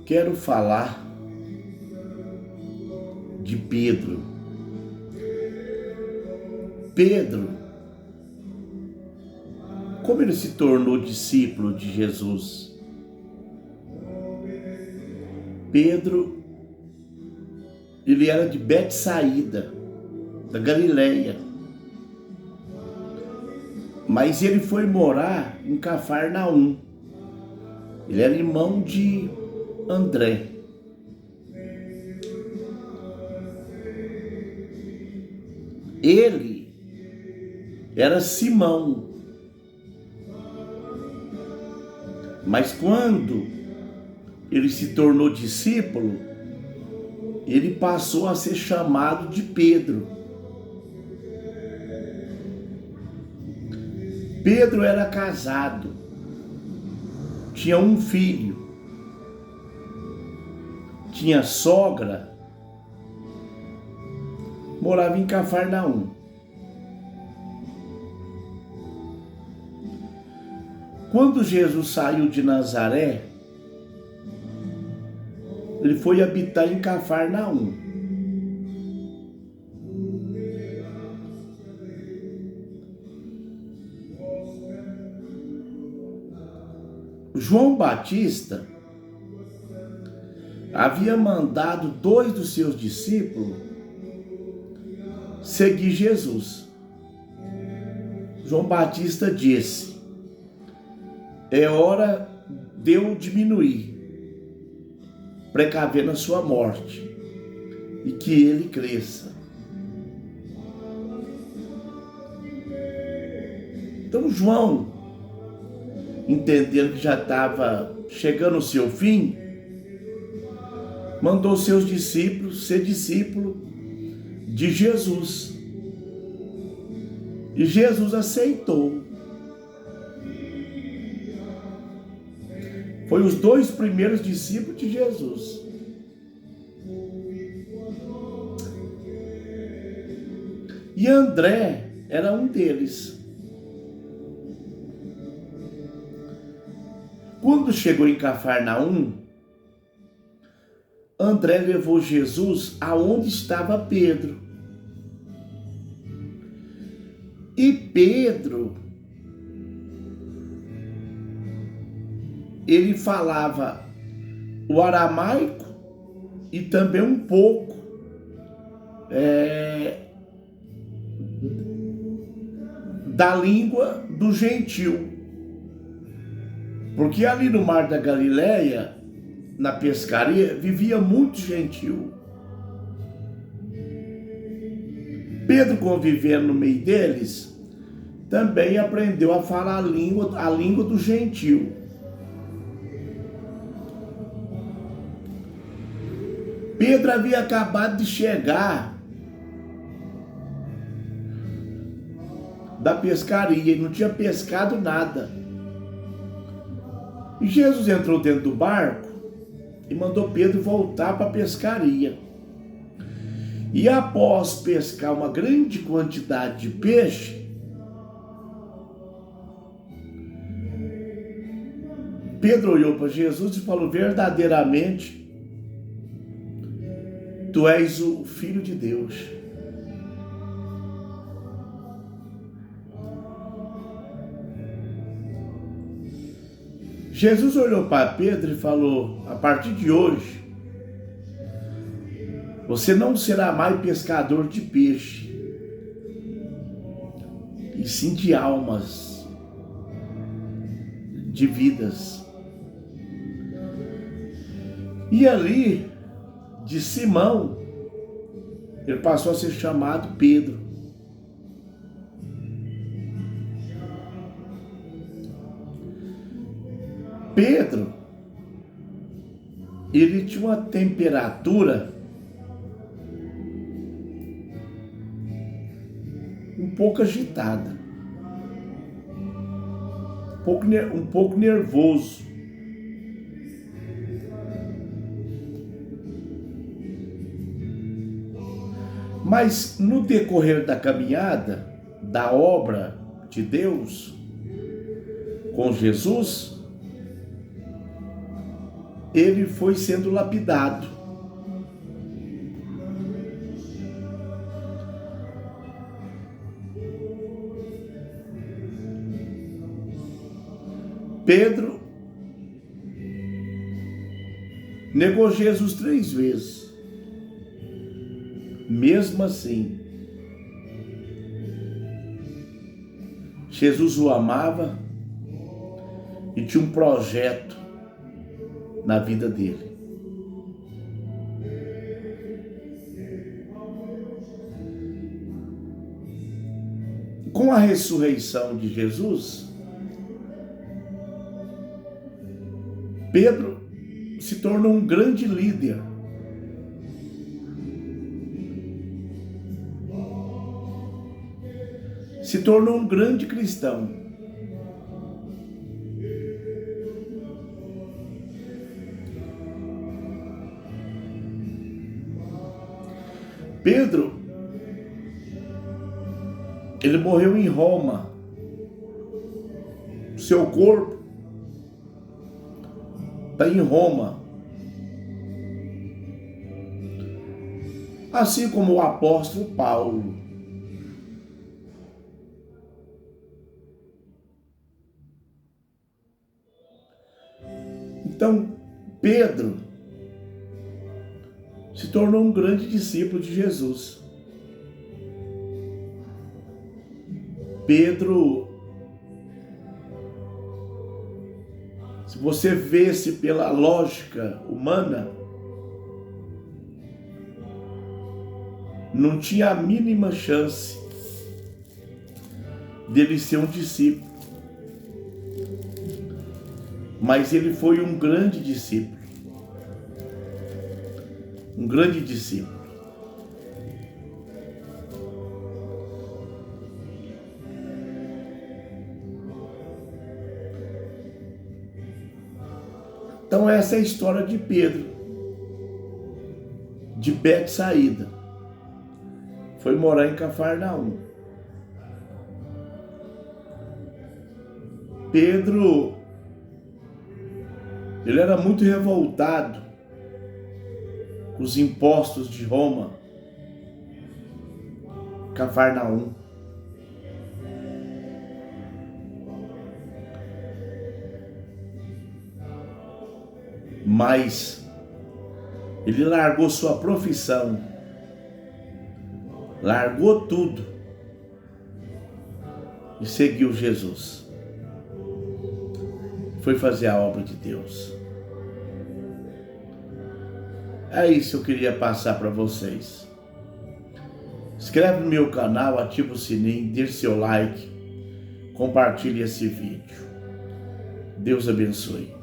quero falar de Pedro. Pedro, como ele se tornou discípulo de Jesus? Pedro, ele era de Betsaída, da Galileia, mas ele foi morar em Cafarnaum. Ele era irmão de André. Ele era Simão. Mas quando ele se tornou discípulo, ele passou a ser chamado de Pedro. Pedro era casado, tinha um filho, tinha sogra, morava em Cafarnaum. Quando Jesus saiu de Nazaré, ele foi habitar em Cafarnaum. João Batista havia mandado 2 dos seus discípulos seguir Jesus. João Batista disse: é hora de eu diminuir, precavendo a sua morte, e que ele cresça. Então João, entendendo que já estava chegando o seu fim, mandou seus discípulos ser discípulo de Jesus. E Jesus aceitou. Foi os 2 primeiros discípulos de Jesus. E André era um deles. Quando chegou em Cafarnaum, André levou Jesus aonde estava Pedro. E Pedro, ele falava o aramaico e também um pouco da língua do gentil. Porque ali no Mar da Galileia, na pescaria, vivia muito gentil. Pedro, convivendo no meio deles, também aprendeu a falar a língua do gentil. Pedro havia acabado de chegar da pescaria e não tinha pescado nada. E Jesus entrou dentro do barco e mandou Pedro voltar para a pescaria. E após pescar uma grande quantidade de peixe, Pedro olhou para Jesus e falou: verdadeiramente, tu és o Filho de Deus. Jesus olhou para Pedro e falou: a partir de hoje, você não será mais pescador de peixe, e sim de almas, de vidas. E ali, de Simão, ele passou a ser chamado Pedro. Pedro, ele tinha uma temperatura um pouco agitada, um pouco nervoso. Mas no decorrer da caminhada, da obra de Deus com Jesus, ele foi sendo lapidado. Pedro negou Jesus 3 vezes. Mesmo assim, Jesus o amava e tinha um projeto na vida dele. Com a ressurreição de Jesus, Pedro se tornou um grande líder. Se tornou um grande cristão. Pedro, ele morreu em Roma. Seu corpo está em Roma. Assim como o apóstolo Paulo. Então, Pedro se tornou um grande discípulo de Jesus. Pedro, se você vê-se pela lógica humana, não tinha a mínima chance dele ser um discípulo. Mas ele foi um grande discípulo. Um grande discípulo. Então essa é a história de Pedro, de Betsaída. Foi morar em Cafarnaum. Pedro, ele era muito revoltado com os impostos de Roma, Cafarnaum. Mas ele largou sua profissão, largou tudo e seguiu Jesus. Foi fazer a obra de Deus. É isso que eu queria passar para vocês. Inscreve no meu canal, ativa o sininho, deixe seu like, compartilhe esse vídeo. Deus abençoe.